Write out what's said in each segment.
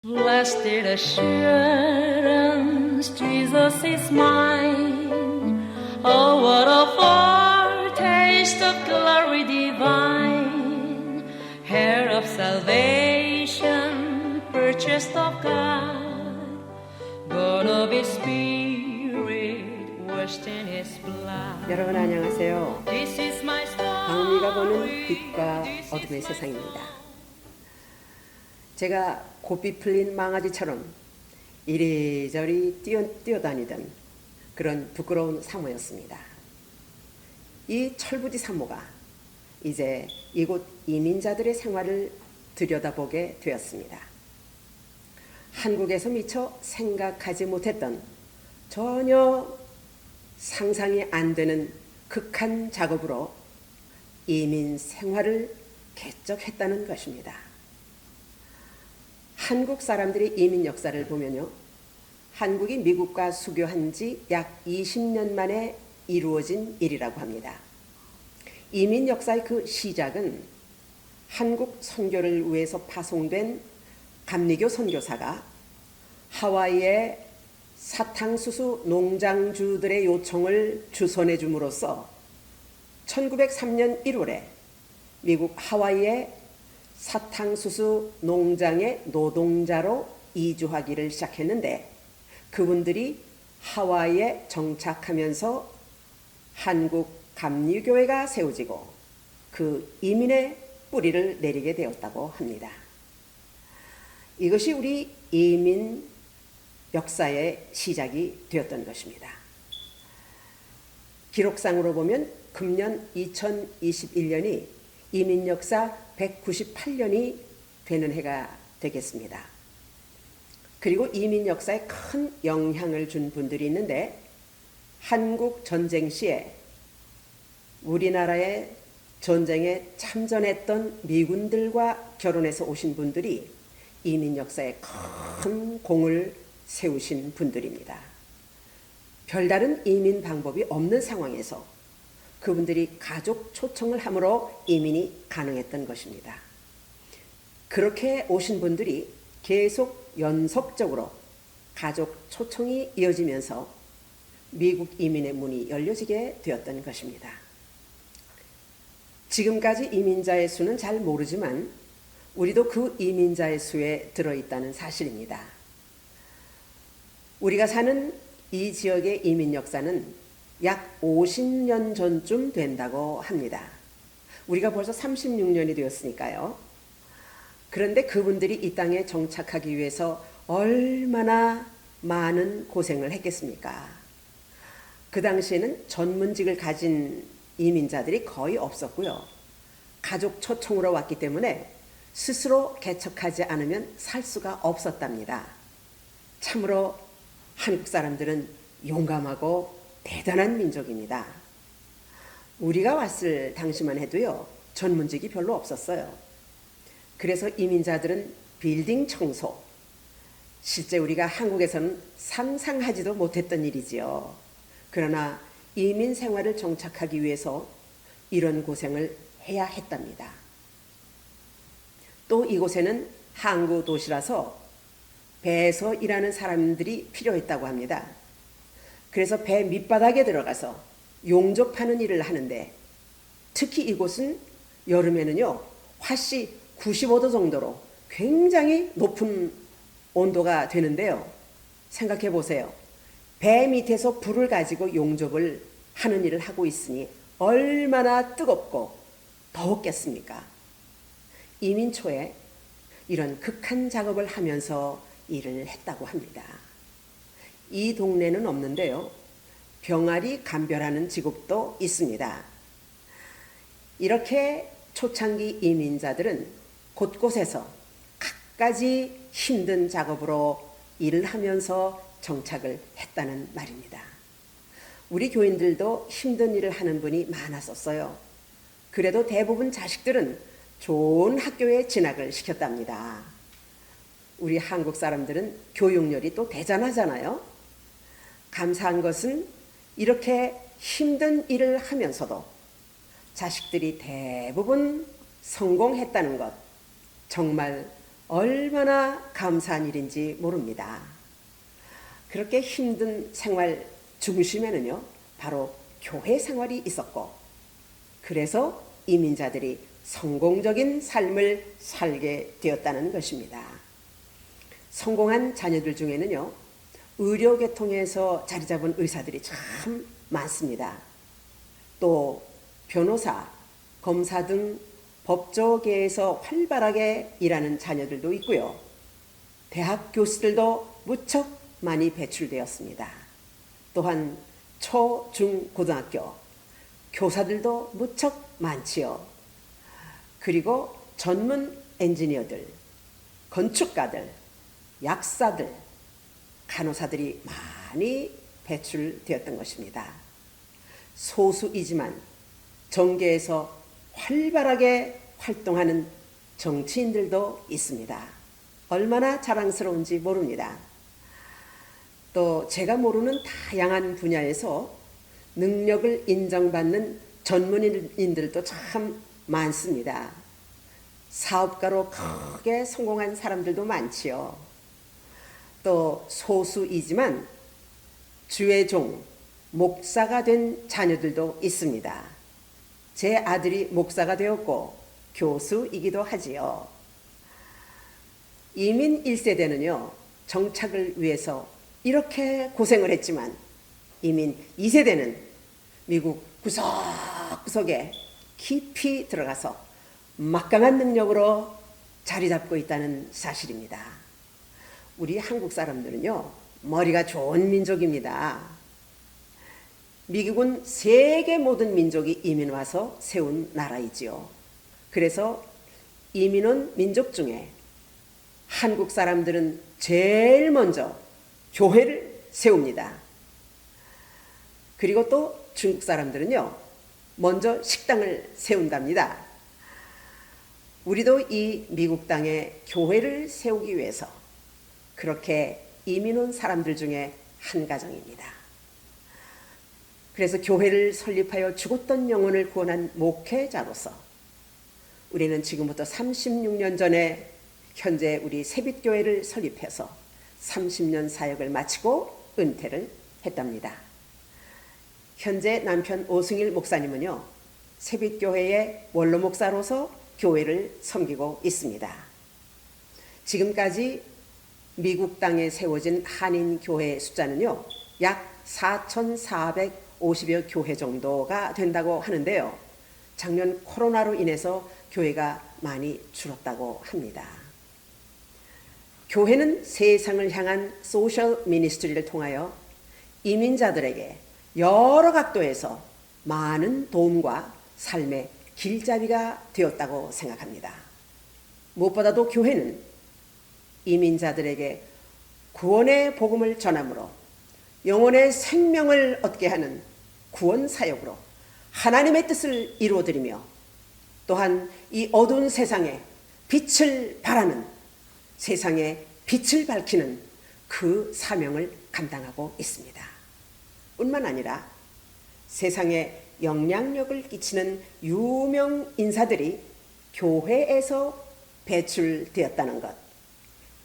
Blessed assurance, Jesus is mine. Oh, what a foretaste of glory divine, heir of salvation, purchased of God, born of His Spirit, washed in His blood. 여러분 안녕하세요. This is my 강미가 보는 story. 빛과 어둠의 세상입니다. 제가 고삐 풀린 망아지처럼 이리저리 뛰어다니던 그런 부끄러운 사모였습니다. 이 철부지 사모가 이제 이곳 이민자들의 생활을 들여다보게 되었습니다. 한국에서 미처 생각하지 못했던 전혀 상상이 안 되는 극한 작업으로 이민 생활을 개척했다는 것입니다. 한국 사람들의 이민 역사를 보면요, 한국이 미국과 수교한 지 약 20년 만에 이루어진 일이라고 합니다. 이민 역사의 그 시작은 한국 선교를 위해서 파송된 감리교 선교사가 하와이의 사탕수수 농장주들의 요청을 주선해 줌으로써 1903년 1월에 미국 하와이의 사탕수수 농장의 노동자로 이주하기를 시작했는데, 그분들이 하와이에 정착하면서 한국 감리교회가 세워지고 그 이민의 뿌리를 내리게 되었다고 합니다. 이것이 우리 이민 역사의 시작이 되었던 것입니다. 기록상으로 보면 금년 2021년이 이민 역사 198년이 되는 해가 되겠습니다. 그리고 이민 역사에 큰 영향을 준 분들이 있는데, 한국 전쟁 시에 우리나라의 전쟁에 참전했던 미군들과 결혼해서 오신 분들이 이민 역사에 큰 공을 세우신 분들입니다. 별다른 이민 방법이 없는 상황에서 그분들이 가족 초청을 함으로 이민이 가능했던 것입니다. 그렇게 오신 분들이 계속 연속적으로 가족 초청이 이어지면서 미국 이민의 문이 열려지게 되었던 것입니다. 지금까지 이민자의 수는 잘 모르지만 우리도 그 이민자의 수에 들어있다는 사실입니다. 우리가 사는 이 지역의 이민 역사는 약 50년 전쯤 된다고 합니다. 우리가 벌써 36년이 되었으니까요. 그런데 그분들이 이 땅에 정착하기 위해서 얼마나 많은 고생을 했겠습니까? 그 당시에는 전문직을 가진 이민자들이 거의 없었고요. 가족 초청으로 왔기 때문에 스스로 개척하지 않으면 살 수가 없었답니다. 참으로 한국 사람들은 용감하고 대단한 민족입니다. 우리가 왔을 당시만 해도요, 전문직이 별로 없었어요. 그래서 이민자들은 빌딩 청소, 실제 우리가 한국에서는 상상하지도 못했던 일이지요. 그러나 이민 생활을 정착하기 위해서 이런 고생을 해야 했답니다. 또 이곳에는 항구 도시라서 배에서 일하는 사람들이 필요했다고 합니다. 그래서 배 밑바닥에 들어가서 용접하는 일을 하는데, 특히 이곳은 여름에는요, 화씨 95도 정도로 굉장히 높은 온도가 되는데요. 생각해 보세요. 배 밑에서 불을 가지고 용접을 하는 일을 하고 있으니 얼마나 뜨겁고 더웠겠습니까? 이민 초에 이런 극한 작업을 하면서 일을 했다고 합니다. 이 동네는 없는데요, 병아리 감별하는 직업도 있습니다. 이렇게 초창기 이민자들은 곳곳에서 갖가지 힘든 작업으로 일을 하면서 정착을 했다는 말입니다. 우리 교인들도 힘든 일을 하는 분이 많았었어요. 그래도 대부분 자식들은 좋은 학교에 진학을 시켰답니다. 우리 한국 사람들은 교육열이 또 대단하잖아요. 감사한 것은 이렇게 힘든 일을 하면서도 자식들이 대부분 성공했다는 것, 정말 얼마나 감사한 일인지 모릅니다. 그렇게 힘든 생활 중심에는요, 바로 교회 생활이 있었고, 그래서 이민자들이 성공적인 삶을 살게 되었다는 것입니다. 성공한 자녀들 중에는요, 의료계통에서 자리 잡은 의사들이 참 많습니다. 또 변호사, 검사 등 법조계에서 활발하게 일하는 자녀들도 있고요. 대학 교수들도 무척 많이 배출되었습니다. 또한 초, 중, 고등학교 교사들도 무척 많지요. 그리고 전문 엔지니어들, 건축가들, 약사들, 간호사들이 많이 배출되었던 것입니다. 소수이지만 정계에서 활발하게 활동하는 정치인들도 있습니다. 얼마나 자랑스러운지 모릅니다. 또 제가 모르는 다양한 분야에서 능력을 인정받는 전문인들도 참 많습니다. 사업가로 크게 성공한 사람들도 많지요. 또 소수이지만 주의 종, 목사가 된 자녀들도 있습니다. 제 아들이 목사가 되었고 교수이기도 하지요. 이민 1세대는요, 정착을 위해서 이렇게 고생을 했지만 이민 2세대는 미국 구석구석에 깊이 들어가서 막강한 능력으로 자리 잡고 있다는 사실입니다. 우리 한국 사람들은요, 머리가 좋은 민족입니다. 미국은 세계 모든 민족이 이민 와서 세운 나라이지요. 그래서 이민 온 민족 중에 한국 사람들은 제일 먼저 교회를 세웁니다. 그리고 또 중국 사람들은요, 먼저 식당을 세운답니다. 우리도 이 미국 땅에 교회를 세우기 위해서 그렇게 이민 온 사람들 중에 한 가정입니다. 그래서 교회를 설립하여 죽었던 영혼을 구원한 목회자로서 우리는 지금부터 36년 전에 현재 우리 새빛교회를 설립해서 30년 사역을 마치고 은퇴를 했답니다. 현재 남편 오승일 목사님은요, 새빛교회의 원로 목사로서 교회를 섬기고 있습니다. 지금까지 미국 땅에 세워진 한인교회 숫자는요, 약 4,450여 교회 정도가 된다고 하는데요. 작년 코로나로 인해서 교회가 많이 줄었다고 합니다. 교회는 세상을 향한 소셜 미니스트리를 통하여 이민자들에게 여러 각도에서 많은 도움과 삶의 길잡이가 되었다고 생각합니다. 무엇보다도 교회는 이민자들에게 구원의 복음을 전함으로 영혼의 생명을 얻게 하는 구원 사역으로 하나님의 뜻을 이루어드리며 또한 이 어두운 세상에 빛을 발하는, 세상에 빛을 밝히는 그 사명을 감당하고 있습니다. 뿐만 아니라 세상에 영향력을 끼치는 유명 인사들이 교회에서 배출되었다는 것,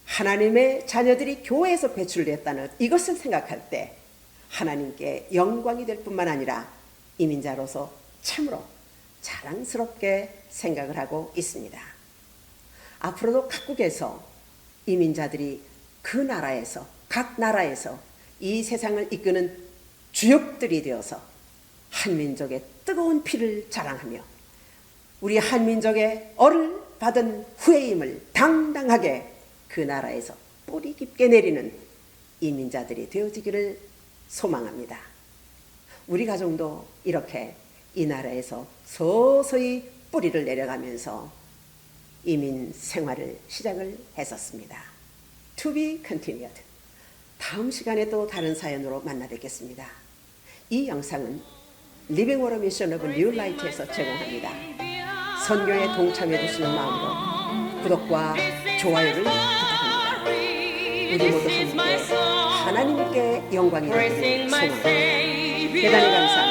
하나님의 자녀들이 교회에서 배출되었다는 것, 이것을 생각할 때 하나님께 영광이 될 뿐만 아니라 이민자로서 참으로 자랑스럽게 생각을 하고 있습니다. 앞으로도 각국에서 이민자들이 그 나라에서, 각 나라에서 이 세상을 이끄는 주역들이 되어서 한민족의 뜨거운 피를 자랑하며 우리 한민족의 얼을 받은 후회임을 당당하게 그 나라에서 뿌리 깊게 내리는 이민자들이 되어지기를 소망합니다. 우리 가정도 이렇게 이 나라에서 서서히 뿌리를 내려가면서 이민 생활을 시작을 했었습니다. To be continued. 다음 시간에 또 다른 사연으로 만나 뵙겠습니다. 이 영상은 리빙 워터 미션 오브 뉴 라이트에서 제공합니다. 선교에 동참해 주시는 마음으로 구독과 좋아요를 부탁합니다. 우리 모두 함께 하나님께 영광이 되기를 소망합니다. 대단히 감사합니다.